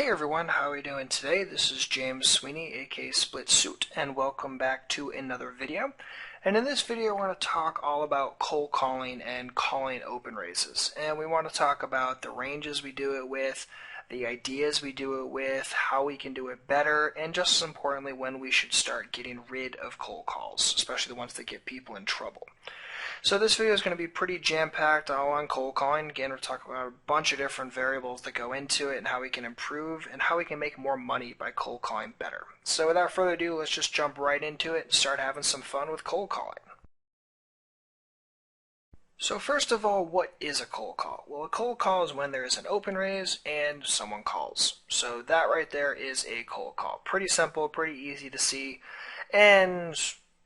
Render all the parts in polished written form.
Hey everyone, how are we doing today? This is James Sweeney, aka Split Suit, and welcome back to another video. And in this video, we're going to talk all about cold calling and calling open raises. And we want to talk about the ranges we do it with, the ideas we do it with, how we can do it better, and just as importantly, when we should start getting rid of cold calls, especially the ones that get people in trouble. So this video is going to be pretty jam-packed all on cold calling. Again, we're talking about a bunch of different variables that go into it and how we can improve and how we can make more money by cold calling better. So without further ado, let's just jump right into it and start having some fun with cold calling. So first of all, what is a cold call? Well, a cold call is when there is an open raise and someone calls. So that right there is a cold call. Pretty simple, pretty easy to see, and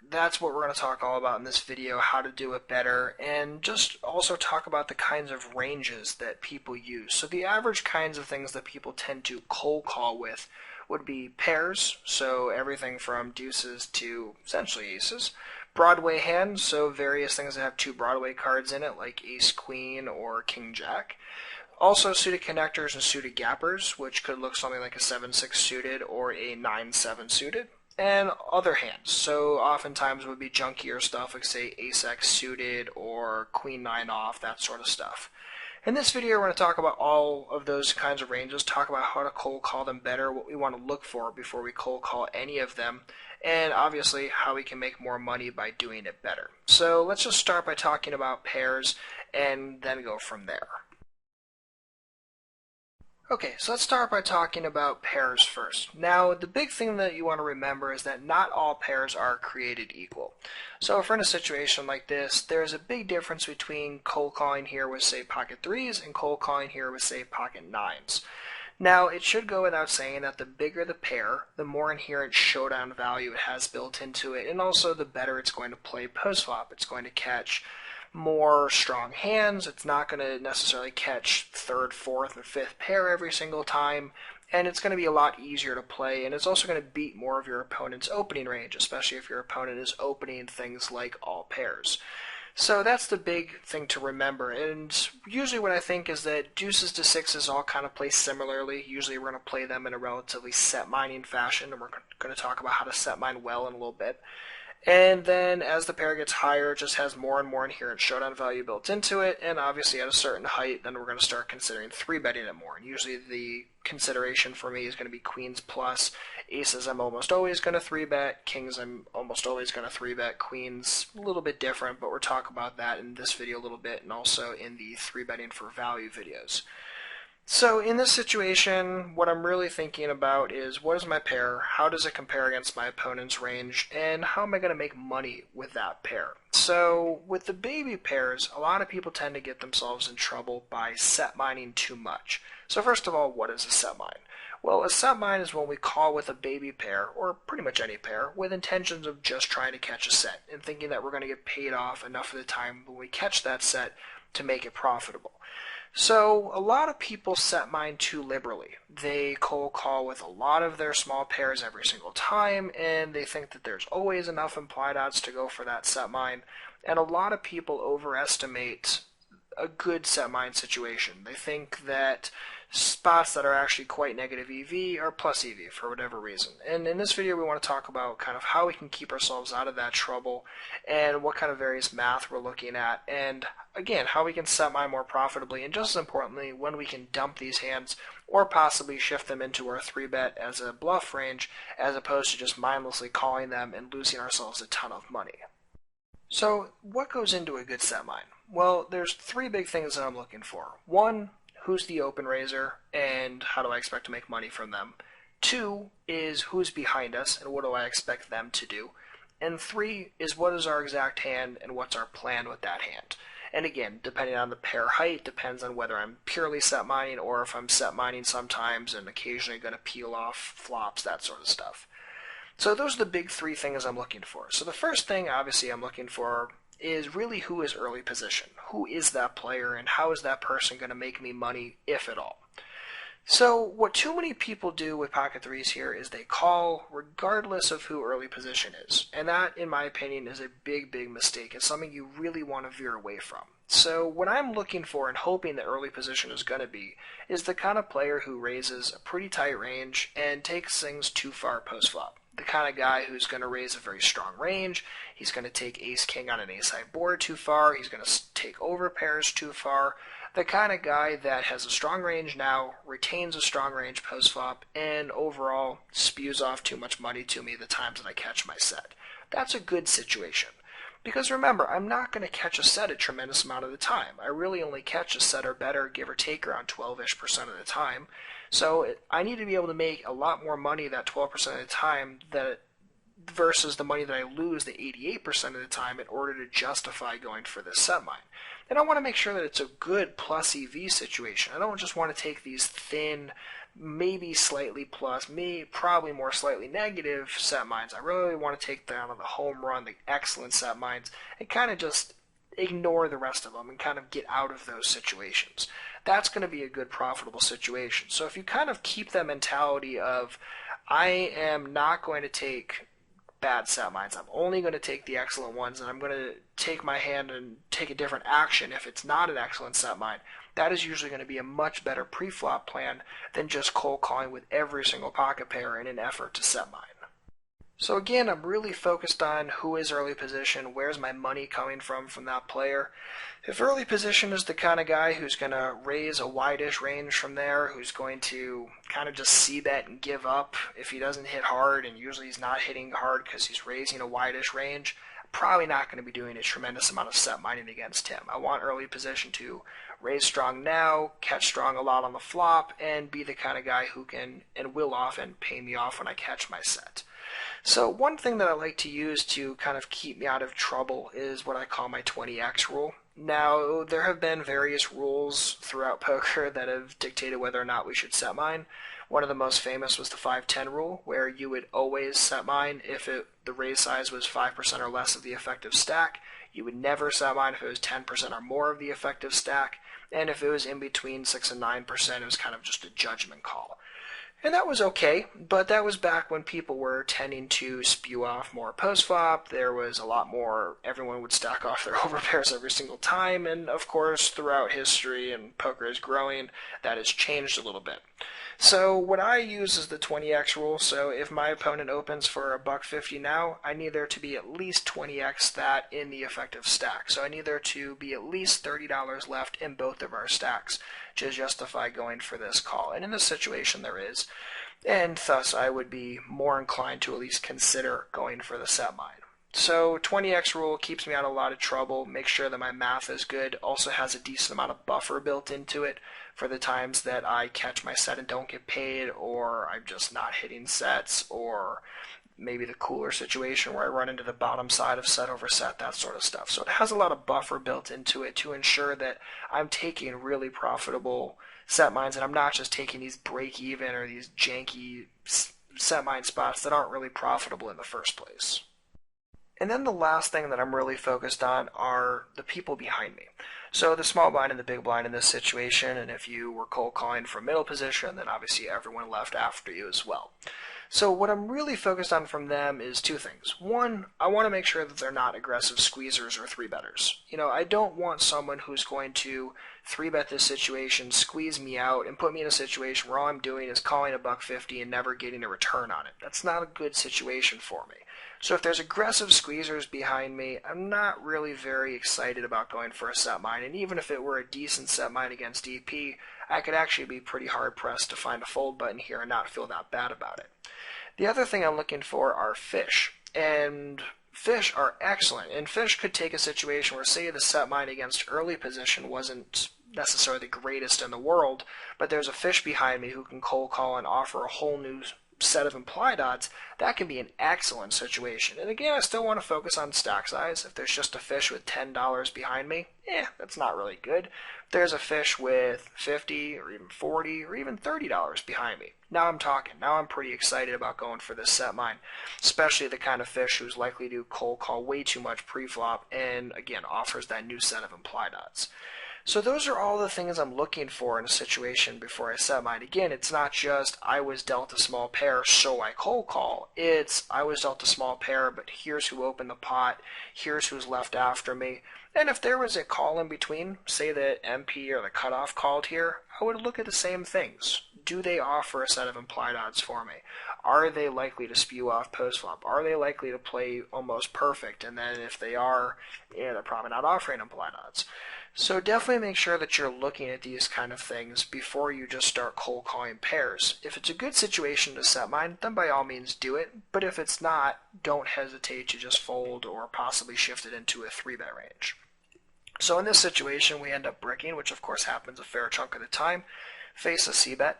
that's what we're going to talk all about in this video, how to do it better, and just also talk about the kinds of ranges that people use. So the average kinds of things that people tend to cold call with would be pairs, so everything from deuces to essentially aces. Broadway hands, so various things that have two Broadway cards in it, like ace queen or king jack. Also suited connectors and suited gappers, which could look something like a 7-6 suited or a 9-7 suited. And other hands, so oftentimes would be junkier stuff like say ace-x suited or queen-9 off, that sort of stuff. In this video we're going to talk about all of those kinds of ranges, talk about how to cold call them better, what we want to look for before we cold call any of them, and obviously how we can make more money by doing it better. So let's just start by talking about pairs and then go from there. Okay, so let's start by talking about pairs first. Now, the big thing that you want to remember is that not all pairs are created equal. So if we're in a situation like this, there's a big difference between cold calling here with, say, pocket 3s and cold calling here with, say, pocket 9s. Now, it should go without saying that the bigger the pair, the more inherent showdown value it has built into it, and also the better it's going to play post-flop. It's going to catch more strong hands. It's not going to necessarily catch third, fourth, or fifth pair every single time, and it's going to be a lot easier to play, and it's also going to beat more of your opponent's opening range, especially if your opponent is opening things like all pairs. So that's the big thing to remember, and usually what I think is that deuces to sixes all kind of play similarly. Usually we're going to play them in a relatively set mining fashion, and we're going to talk about how to set mine well in a little bit. And then as the pair gets higher, it just has more and more inherent showdown value built into it, and obviously at a certain height, then we're going to start considering 3-betting it more. And usually the consideration for me is going to be queens plus, aces I'm almost always going to 3-bet, kings I'm almost always going to 3-bet, queens a little bit different, but we'll talk about that in this video a little bit, and also in the 3-betting for value videos. So in this situation, what I'm really thinking about is what is my pair, how does it compare against my opponent's range, and how am I going to make money with that pair. So with the baby pairs, a lot of people tend to get themselves in trouble by set mining too much. So first of all, what is a set mine? Well, a set mine is when we call with a baby pair, or pretty much any pair, with intentions of just trying to catch a set, and thinking that we're going to get paid off enough of the time when we catch that set to make it profitable. So a lot of people set mine too liberally. They cold call with a lot of their small pairs every single time, and they think that there's always enough implied odds to go for that set mine. And a lot of people overestimate a good set mine situation. They think that spots that are actually quite negative EV are plus EV for whatever reason. And in this video we want to talk about kind of how we can keep ourselves out of that trouble and what kind of various math we're looking at, and again, how we can set mine more profitably, and just as importantly, when we can dump these hands or possibly shift them into our 3-bet as a bluff range as opposed to just mindlessly calling them and losing ourselves a ton of money. So what goes into a good set mine? Well, there's 3 big things that I'm looking for. 1, who's the open raiser and how do I expect to make money from them? 2 is who's behind us and what do I expect them to do? And 3 is what is our exact hand and what's our plan with that hand. And again, depending on the pair height, depends on whether I'm purely set mining or if I'm set mining sometimes and occasionally going to peel off flops, that sort of stuff. So those are the big 3 things I'm looking for. So the first thing obviously I'm looking for is really who is early position. Who is that player and how is that person going to make me money, if at all? So what too many people do with pocket 3s here is they call regardless of who early position is. And that, in my opinion, is a big, big mistake. It's something you really want to veer away from. So what I'm looking for and hoping the early position is going to be is the kind of player who raises a pretty tight range and takes things too far post flop. The kind of guy who's going to raise a very strong range. He's going to take ace king on an ace high board too far. He's going to take over pairs too far. The kind of guy that has a strong range now, retains a strong range post flop, and overall spews off too much money to me the times that I catch my set. That's a good situation. Because remember, I'm not going to catch a set a tremendous amount of the time. I really only catch a set or better, give or take, around 12-ish% of the time. So I need to be able to make a lot more money that 12% of the time versus the money that I lose the 88% of the time in order to justify going for this set mine. And I want to make sure that it's a good plus EV situation. I don't just want to take these thin, maybe slightly plus, probably more slightly negative set mines. I really want to take down the home run, the excellent set mines, and kind of just ignore the rest of them and kind of get out of those situations. That's going to be a good profitable situation. So if you kind of keep that mentality of, I am not going to take bad set mines, I'm only going to take the excellent ones, and I'm going to take my hand and take a different action if it's not an excellent set mine, that is usually going to be a much better pre-flop plan than just cold calling with every single pocket pair in an effort to set mine. So again, I'm really focused on who is early position, where's my money coming from that player. If early position is the kind of guy who's going to raise a wide-ish range from there, who's going to kind of just c-bet and give up if he doesn't hit hard, and usually he's not hitting hard because he's raising a wide-ish range, I'm probably not going to be doing a tremendous amount of set mining against him. I want early position to raise strong now, catch strong a lot on the flop, and be the kind of guy who can and will often pay me off when I catch my set. So one thing that I like to use to kind of keep me out of trouble is what I call my 20x rule. Now, there have been various rules throughout poker that have dictated whether or not we should set mine. One of the most famous was the 5-10 rule, where you would always set mine if the raise size was 5% or less of the effective stack. You would never set mine if it was 10% or more of the effective stack. And if it was in between 6 and 9%, it was kind of just a judgment call. And that was okay, but that was back when people were tending to spew off more post-flop. There was a lot more, everyone would stack off their overpairs every single time, and of course, throughout history and poker is growing, that has changed a little bit. So what I use is the 20x rule. So if my opponent opens for $1.50 now, I need there to be at least 20x that in the effective stack. So I need there to be at least $30 left in both of our stacks to justify going for this call. And in this situation there is. And thus I would be more inclined to at least consider going for the set mine. So 20x rule keeps me out of a lot of trouble, makes sure that my math is good, also has a decent amount of buffer built into it for the times that I catch my set and don't get paid, or I'm just not hitting sets, or maybe the cooler situation where I run into the bottom side of set over set, that sort of stuff. So it has a lot of buffer built into it to ensure that I'm taking really profitable set mines, and I'm not just taking these break even or these janky set mine spots that aren't really profitable in the first place. And then the last thing that I'm really focused on are the people behind me. So the small blind and the big blind in this situation, and if you were cold calling from middle position, then obviously everyone left after you as well. So what I'm really focused on from them is two things. One, I want to make sure that they're not aggressive squeezers or three-betters. I don't want someone who's going to three-bet this situation, squeeze me out, and put me in a situation where all I'm doing is calling $1.50 and never getting a return on it. That's not a good situation for me. So if there's aggressive squeezers behind me, I'm not really very excited about going for a set mine. And even if it were a decent set mine against DP, I could actually be pretty hard-pressed to find a fold button here and not feel that bad about it. The other thing I'm looking for are fish. And fish are excellent. And fish could take a situation where, say, the set mine against early position wasn't necessarily the greatest in the world, but there's a fish behind me who can cold call and offer a whole new set of implied odds. That can be an excellent situation. And again, I still want to focus on stack size. If there's just a fish with $10 behind me, that's not really good. If there's a fish with $50 or even $40 or even $30 behind me, now I'm talking. Now I'm pretty excited about going for this set mine, especially the kind of fish who's likely to cold call way too much pre-flop and again offers that new set of implied odds. So those are all the things I'm looking for in a situation before I set mine. Again, it's not just I was dealt a small pair, so I cold call. It's I was dealt a small pair, but here's who opened the pot, here's who's left after me. And if there was a call in between, say that MP or the cutoff called here, I would look at the same things. Do they offer a set of implied odds for me? Are they likely to spew off post flop? Are they likely to play almost perfect? And then if they are, they're probably not offering implied odds. So definitely make sure that you're looking at these kind of things before you just start cold calling pairs. If it's a good situation to set mine, then by all means do it. But if it's not, don't hesitate to just fold or possibly shift it into a 3-bet range. So in this situation, we end up bricking, which of course happens a fair chunk of the time, face a c-bet.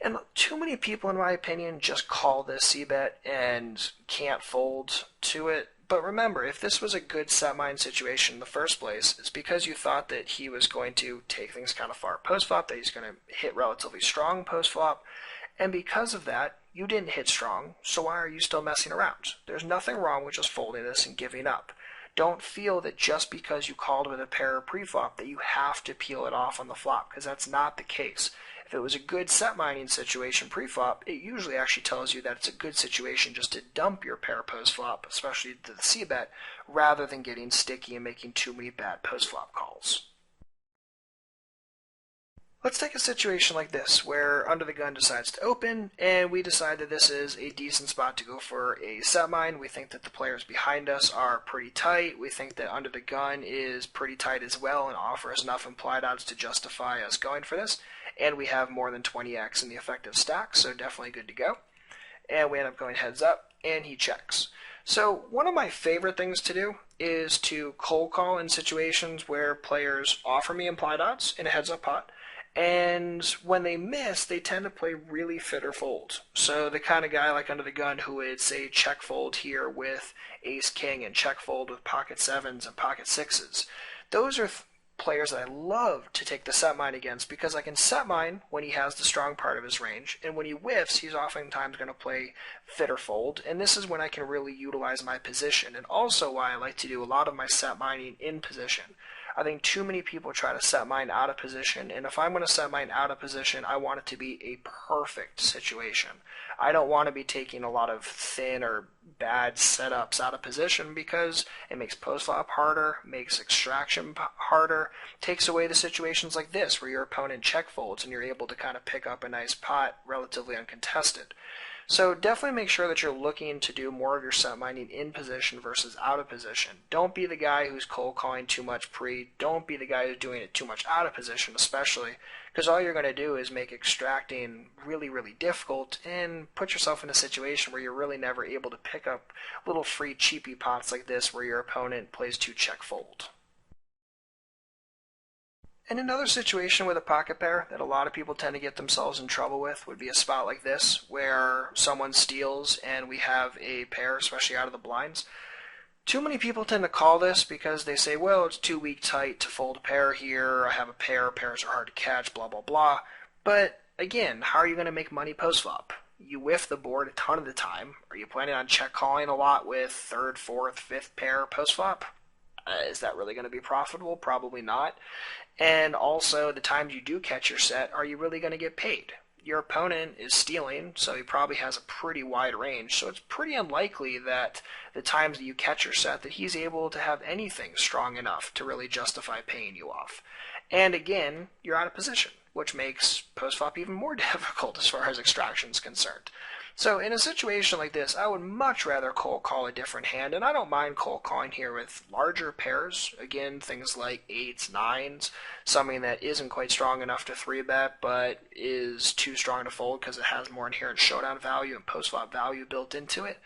And too many people, in my opinion, just call this c-bet and can't fold to it. But remember, if this was a good set mine situation in the first place, it's because you thought that he was going to take things kind of far post-flop, that he's going to hit relatively strong post-flop, and because of that, you didn't hit strong, so why are you still messing around? There's nothing wrong with just folding this and giving up. Don't feel that just because you called with a pair pre-flop that you have to peel it off on the flop, because that's not the case. If it was a good set mining situation pre-flop, it usually actually tells you that it's a good situation just to dump your pair post-flop, especially to the c-bet, rather than getting sticky and making too many bad post-flop calls. Let's take a situation like this, where Under the Gun decides to open, and we decide that this is a decent spot to go for a set mine. We think that the players behind us are pretty tight. We think that Under the Gun is pretty tight as well and offers enough implied odds to justify us going for this. And we have more than 20x in the effective stack, so definitely good to go. And we end up going heads up, and he checks. So one of my favorite things to do is to cold call in situations where players offer me implied odds in a heads up pot. And when they miss, they tend to play really fit or fold. So the kind of guy like Under the Gun who would say check fold here with ace king and check fold with pocket sevens and pocket sixes. Those are players that I love to take the set mine against because I can set mine when he has the strong part of his range, and when he whiffs, he's oftentimes going to play fit or fold, and this is when I can really utilize my position, and also why I like to do a lot of my set mining in position. I think too many people try to set mine out of position, and if I'm going to set mine out of position, I want it to be a perfect situation. I don't want to be taking a lot of thin or bad setups out of position because it makes post-flop harder, makes extraction harder, takes away the situations like this where your opponent check folds and you're able to kind of pick up a nice pot relatively uncontested. So definitely make sure that you're looking to do more of your set mining in position versus out of position. Don't be the guy who's cold calling too much pre. Don't be the guy who's doing it too much out of position, especially, because all you're going to do is make extracting really, really difficult and put yourself in a situation where you're really never able to pick up little free cheapy pots like this where your opponent plays two check fold. And another situation with a pocket pair that a lot of people tend to get themselves in trouble with would be a spot like this where someone steals and we have a pair, especially out of the blinds. Too many people tend to call this because they say, well, it's too weak tight to fold a pair here, I have a pair, pairs are hard to catch, blah, blah, blah. But again, how are you going to make money post-flop? You whiff the board a ton of the time. Are you planning on check calling a lot with third, fourth, fifth pair post-flop? Is that really going to be profitable? Probably not. And also, the times you do catch your set, are you really going to get paid? Your opponent is stealing, so he probably has a pretty wide range, so it's pretty unlikely that the times that you catch your set that he's able to have anything strong enough to really justify paying you off. And again, you're out of position, which makes post-flop even more difficult as far as extraction is concerned. So in a situation like this, I would much rather cold call a different hand, and I don't mind cold calling here with larger pairs. Again, things like 8s, 9s, something that isn't quite strong enough to 3-bet, but is too strong to fold because it has more inherent showdown value and post-flop value built into it.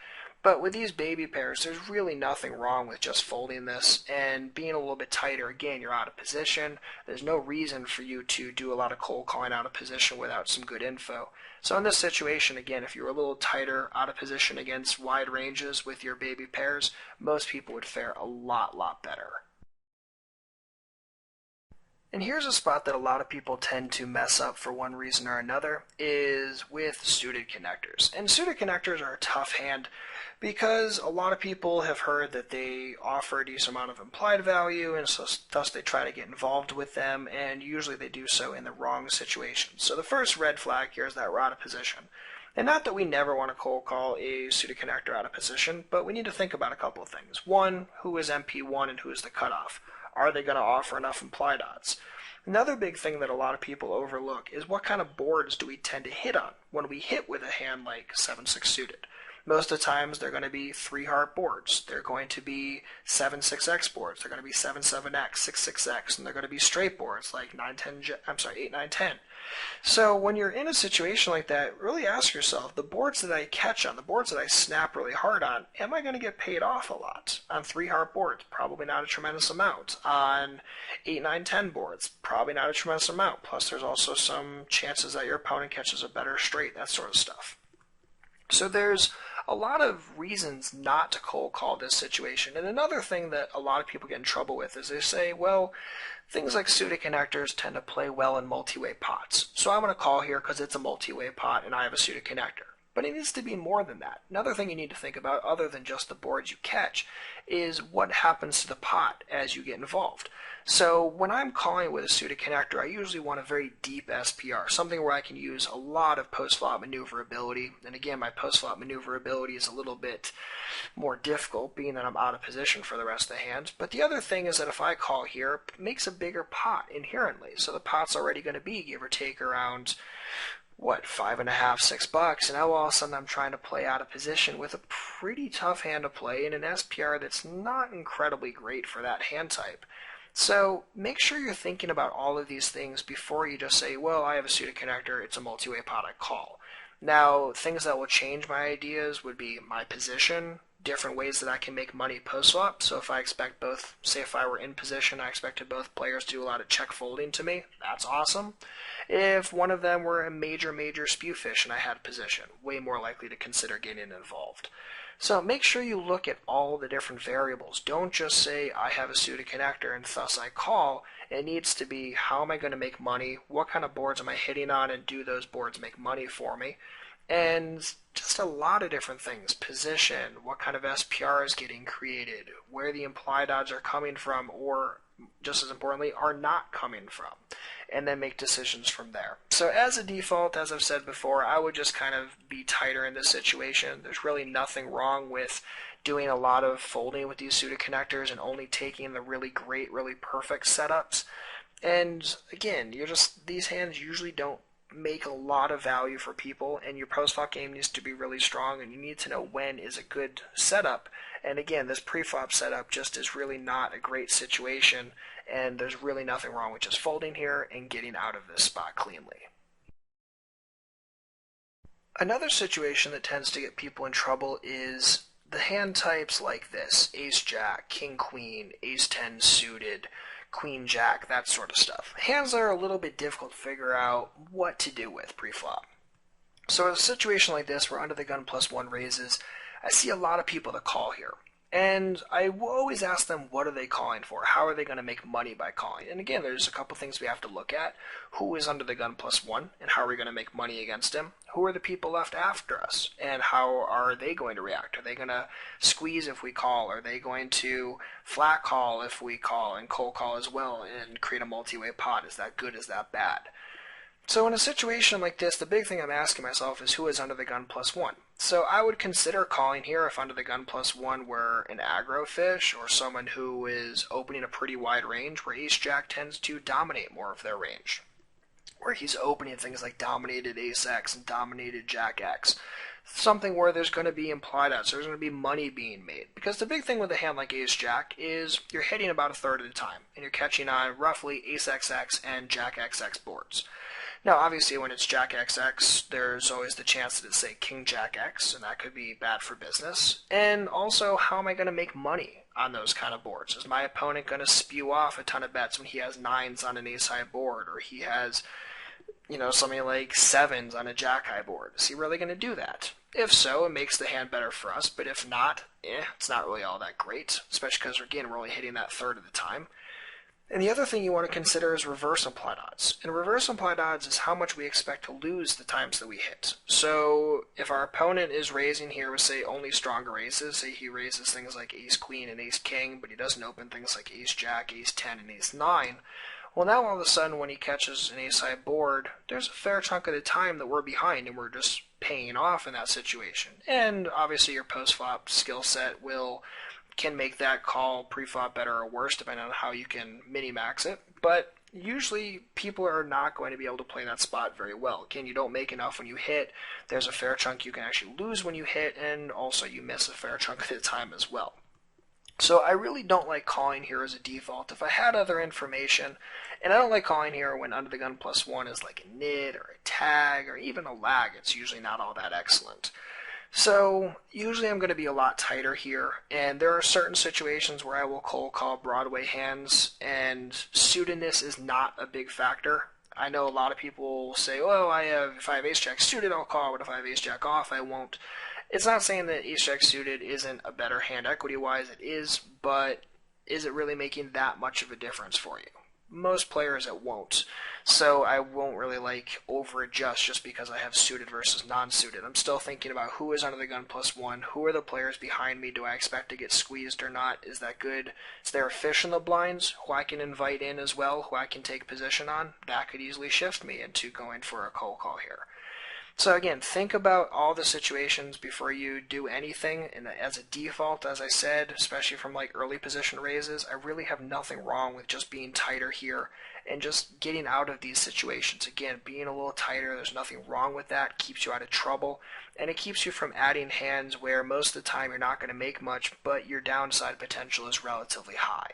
But with these baby pairs, there's really nothing wrong with just folding this and being a little bit tighter. Again, you're out of position. There's no reason for you to do a lot of cold calling out of position without some good info. So in this situation, again, if you're a little tighter out of position against wide ranges with your baby pairs, most people would fare a lot better. And here's a spot that a lot of people tend to mess up for one reason or another, is with suited connectors. And suited connectors are a tough hand because a lot of people have heard that they offer a decent amount of implied value, and so thus they try to get involved with them, and usually they do so in the wrong situation. So the first red flag here is that we're out of position. And not that we never want to cold call a suited connector out of position, but we need to think about a couple of things. One, who is MP1 and who is the cutoff? Are they going to offer enough implied odds? Another big thing that a lot of people overlook is what kind of boards do we tend to hit on when we hit with a hand like 7-6 suited. Most of the times they're going to be 3-heart boards. They're going to be 7-6-X boards. They're going to be 7-7-X, 6-6-X, and they're going to be straight boards like 8-9-10. So when you're in a situation like that, really ask yourself, the boards that I catch on, the boards that I snap really hard on, am I going to get paid off a lot? On 3-heart boards, probably not a tremendous amount. On 8-9-10 boards, probably not a tremendous amount. Plus there's also some chances that your opponent catches a better straight, that sort of stuff. So there's a lot of reasons not to cold call this situation. And another thing that a lot of people get in trouble with is they say, well, things like suited connectors tend to play well in multi-way pots. So I'm going to call here because it's a multi-way pot and I have a suited connector. But it needs to be more than that. Another thing you need to think about, other than just the boards you catch, is what happens to the pot as you get involved. So when I'm calling with a suited connector, I usually want a very deep SPR, something where I can use a lot of post-flop maneuverability. And again, my post-flop maneuverability is a little bit more difficult, being that I'm out of position for the rest of the hand. But the other thing is that if I call here, it makes a bigger pot inherently. So the pot's already going to be, give or take, around $5.50, $6, and now all of a sudden I'm trying to play out of position with a pretty tough hand to play in an SPR that's not incredibly great for that hand type. So make sure you're thinking about all of these things before you just say, well, I have a suited connector, it's a multi-way pot, I call. Now, things that will change my ideas would be my position, different ways that I can make money post-flop. So if I expect both, say if I were in position, I expected both players to do a lot of check folding to me, that's awesome. If one of them were a major spew fish and I had position, way more likely to consider getting involved. So make sure you look at all the different variables. Don't just say, I have a suited connector and thus I call. It needs to be, how am I going to make money? What kind of boards am I hitting on, and do those boards make money for me? And just a lot of different things. Position, what kind of SPR is getting created, where the implied odds are coming from, or just as importantly, are not coming from, and then make decisions from there. So as a default, as I've said before, I would just kind of be tighter in this situation. There's really nothing wrong with doing a lot of folding with these suited connectors and only taking the really great, really perfect setups. And again, these hands usually don't make a lot of value for people, and your post-flop game needs to be really strong, and you need to know when is a good setup. And again, this pre-flop setup just is really not a great situation, and there's really nothing wrong with just folding here and getting out of this spot cleanly. Another situation that tends to get people in trouble is the hand types like this: ace-jack, king-queen, ace-10 suited, queen-jack, that sort of stuff. Hands that are a little bit difficult to figure out what to do with pre-flop. So in a situation like this, where under the gun +1 raises, I see a lot of people that call here. And I will always ask them, what are they calling for? How are they going to make money by calling? And again, there's a couple things we have to look at. Who is under the gun +1, and how are we going to make money against him? Who are the people left after us, and how are they going to react? Are they going to squeeze if we call? Are they going to flat call if we call, and cold call as well, and create a multi-way pot? Is that good? Is that bad? So in a situation like this, the big thing I'm asking myself is, who is under the gun +1? So I would consider calling here if under the gun +1 were an aggro fish, or someone who is opening a pretty wide range, where ace-jack tends to dominate more of their range, where he's opening things like dominated ace-x and dominated jack-x. Something where there's going to be implied odds, there's going to be money being made. Because the big thing with a hand like ace-jack is you're hitting about a third of the time, and you're catching on roughly ace-xx and jack-xx boards. Now, obviously, when it's jack-xx, there's always the chance that it's, say, king-jack-x, and that could be bad for business. And also, how am I going to make money on those kind of boards? Is my opponent going to spew off a ton of bets when he has 9s on an ace-high board, or he has, something like 7s on a jack-high board? Is he really going to do that? If so, it makes the hand better for us, but if not, it's not really all that great, especially because, again, we're only hitting that third of the time. And the other thing you want to consider is reverse implied odds. And reverse implied odds is how much we expect to lose the times that we hit. So if our opponent is raising here with, say, only stronger aces, say he raises things like ace-queen and ace-king, but he doesn't open things like ace-jack, ace-10, and ace-9, well, now all of a sudden when he catches an ace-high board, there's a fair chunk of the time that we're behind and we're just paying off in that situation. And obviously your post-flop skill set can make that call pre-flop better or worse depending on how you can mini-max it. But usually people are not going to be able to play that spot very well. Again, you don't make enough when you hit. There's a fair chunk you can actually lose when you hit, and also you miss a fair chunk of the time as well. So I really don't like calling here as a default. If I had other information, and I don't like calling here when under the gun +1 is like a nit or a tag or even a lag, it's usually not all that excellent. So usually I'm going to be a lot tighter here, and there are certain situations where I will cold call Broadway hands, and suitedness is not a big factor. I know a lot of people say, oh, if I have ace-jack suited, I'll call, but if I have ace-jack off, I won't. It's not saying that ace-jack suited isn't a better hand equity-wise, it is, but is it really making that much of a difference for you? Most players it won't. So I won't really like over-adjust just because I have suited versus non-suited. I'm still thinking about who is under the gun +1, who are the players behind me, do I expect to get squeezed or not, is that good? Is there a fish in the blinds who I can invite in as well, who I can take position on? That could easily shift me into going for a cold call here. So again, think about all the situations before you do anything, and as a default, as I said, especially from like early position raises, I really have nothing wrong with just being tighter here and just getting out of these situations. Again, being a little tighter, there's nothing wrong with that, keeps you out of trouble, and it keeps you from adding hands where most of the time you're not going to make much, but your downside potential is relatively high.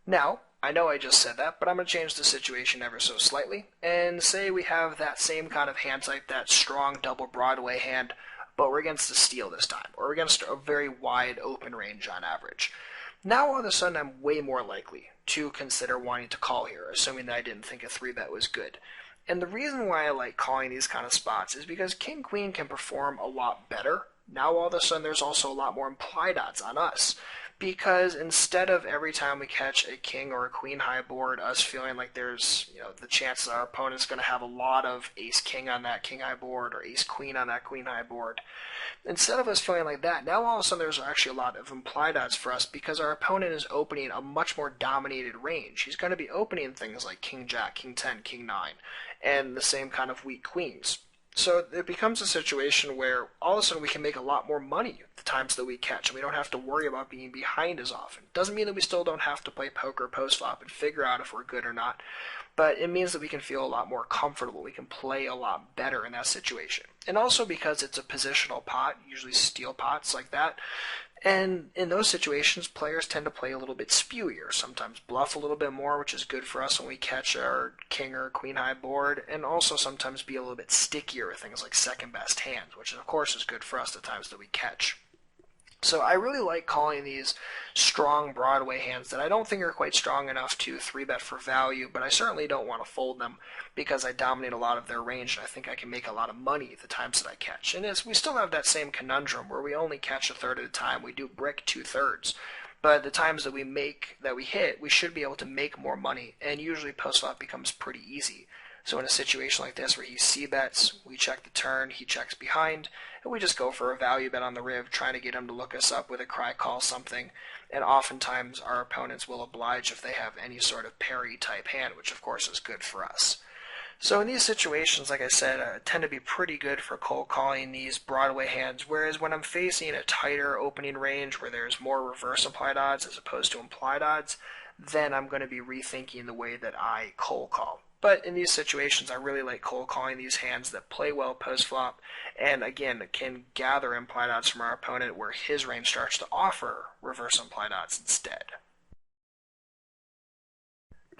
Now, I know I just said that, but I'm going to change the situation ever so slightly, and say we have that same kind of hand type, that strong double Broadway hand, but we're against the steal this time, or we're against a very wide open range on average. Now all of a sudden I'm way more likely to consider wanting to call here, assuming that I didn't think a 3-bet was good. And the reason why I like calling these kind of spots is because King-Queen can perform a lot better. Now all of a sudden there's also a lot more implied odds on us. Because instead of every time we catch a king or a queen high board, us feeling like there's, the chance that our opponent's going to have a lot of ace king on that king high board or ace queen on that queen high board, instead of us feeling like that, now all of a sudden there's actually a lot of implied odds for us because our opponent is opening a much more dominated range. He's going to be opening things like king jack, king 10, king 9, and the same kind of weak queens. So it becomes a situation where all of a sudden we can make a lot more money the times that we catch, and we don't have to worry about being behind as often. Doesn't mean that we still don't have to play poker post-flop and figure out if we're good or not, but it means that we can feel a lot more comfortable. We can play a lot better in that situation. And also because it's a positional pot, usually steal pots like that, and in those situations, players tend to play a little bit spewier, sometimes bluff a little bit more, which is good for us when we catch our king or queen high board, and also sometimes be a little bit stickier with things like second best hands, which of course is good for us the times that we catch. So I really like calling these strong Broadway hands that I don't think are quite strong enough to 3-bet for value, but I certainly don't want to fold them because I dominate a lot of their range and I think I can make a lot of money the times that I catch. And we still have that same conundrum where we only catch a third of the time. We do brick 2/3. But the times that we hit, we should be able to make more money, and usually post-flop becomes pretty easy. So in a situation like this where he c-bets, we check the turn, he checks behind, and we just go for a value bet on the riv, trying to get him to look us up with a cry call something, and oftentimes our opponents will oblige if they have any sort of parry type hand, which of course is good for us. So in these situations, like I said, I tend to be pretty good for cold calling these Broadway hands, whereas when I'm facing a tighter opening range where there's more reverse implied odds as opposed to implied odds, then I'm going to be rethinking the way that I cold call. But in these situations, I really like cold calling these hands that play well post-flop, and again, can gather implied odds from our opponent where his range starts to offer reverse implied odds instead.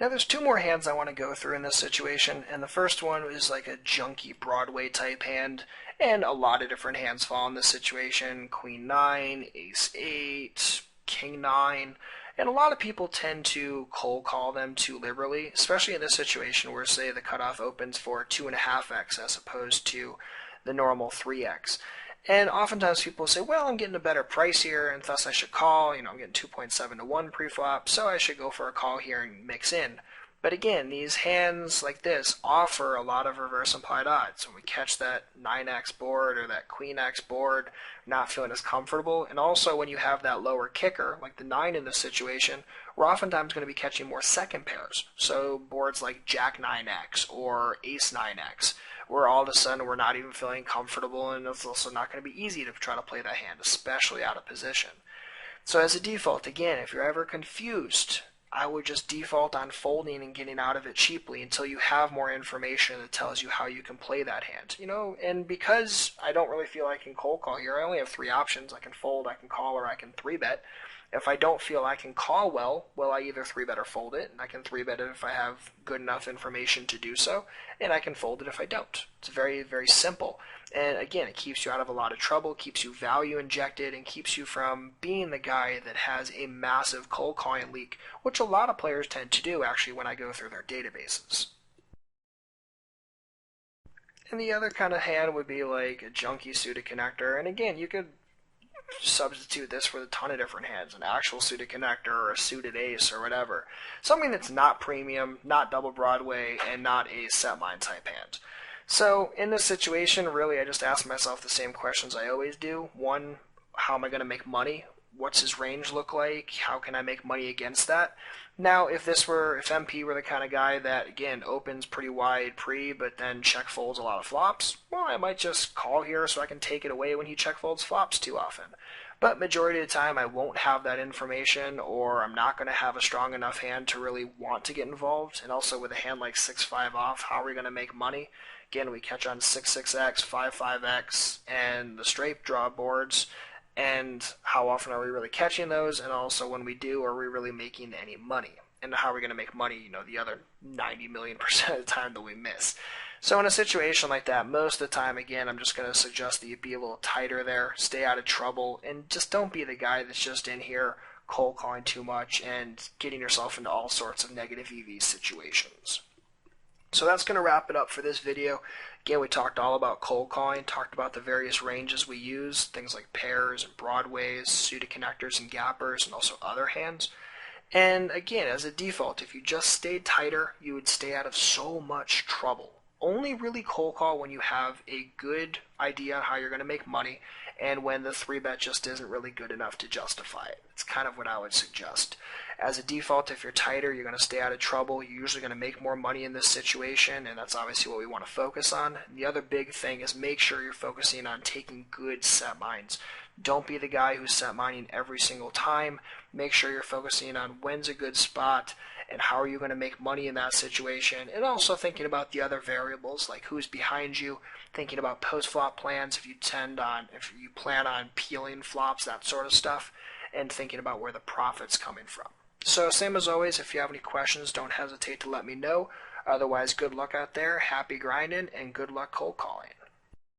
Now there's two more hands I want to go through in this situation, and the first one is like a junky Broadway type hand, and a lot of different hands fall in this situation. Queen 9, Ace 8, King 9, and a lot of people tend to cold call them too liberally, especially in this situation where, say, the cutoff opens for 2.5x as opposed to the normal 3x. And oftentimes people say, well, I'm getting a better price here, and thus I should call. I'm getting 2.7 to 1 preflop, so I should go for a call here and mix in. But again, these hands like this offer a lot of reverse implied odds. When we catch that 9x board or that queen x board, not feeling as comfortable, and also when you have that lower kicker, like the 9 in this situation, we're oftentimes going to be catching more second pairs. So boards like jack 9x or ace 9x, where all of a sudden we're not even feeling comfortable, and it's also not going to be easy to try to play that hand, especially out of position. So as a default, again, if you're ever confused, I would just default on folding and getting out of it cheaply until you have more information that tells you how you can play that hand. And because I don't really feel I can cold call here, I only have 3 options. I can fold, I can call, or I can 3-bet. If I don't feel I can call well, I either 3-bet or fold it, and I can 3-bet it if I have good enough information to do so, and I can fold it if I don't. It's very, very simple. And again, it keeps you out of a lot of trouble, keeps you value injected, and keeps you from being the guy that has a massive cold calling leak, which a lot of players tend to do actually when I go through their databases. And the other kind of hand would be like a junky suited connector, and again, you could substitute this with a ton of different hands, an actual suited connector or a suited ace or whatever. Something that's not premium, not double Broadway, and not a set mine type hand. So in this situation, really, I just ask myself the same questions I always do. One, how am I going to make money? What's his range look like? How can I make money against that? Now, if MP were the kind of guy that, again, opens pretty wide pre, but then check folds a lot of flops, well, I might just call here so I can take it away when he check folds flops too often. But majority of the time, I won't have that information, or I'm not going to have a strong enough hand to really want to get involved. And also with a hand like 6-5 off, how are we going to make money? Again, we catch on 6-6x, 5-5x, and the straight draw boards. And how often are we really catching those? And also when we do, are we really making any money? And how are we going to make money, the other 90 million% of the time that we miss? So in a situation like that, most of the time, again, I'm just going to suggest that you be a little tighter there, stay out of trouble, and just don't be the guy that's just in here cold calling too much and getting yourself into all sorts of negative EV situations. So that's going to wrap it up for this video. Again, we talked all about cold calling, talked about the various ranges we use, things like pairs and broadways, suited connectors and gappers, and also other hands. And again, as a default, if you just stayed tighter, you would stay out of so much trouble. Only really cold call when you have a good idea on how you're going to make money, and when the 3-bet just isn't really good enough to justify it. It's kind of what I would suggest. As a default, if you're tighter, you're going to stay out of trouble. You're usually going to make more money in this situation, and that's obviously what we want to focus on. And the other big thing is make sure you're focusing on taking good set mines. Don't be the guy who's set mining every single time. Make sure you're focusing on when's a good spot and how are you going to make money in that situation, and also thinking about the other variables like who's behind you, thinking about post-flop plans if you plan on peeling flops, that sort of stuff, and thinking about where the profit's coming from. So same as always, if you have any questions, don't hesitate to let me know. Otherwise, good luck out there, happy grinding, and good luck cold calling.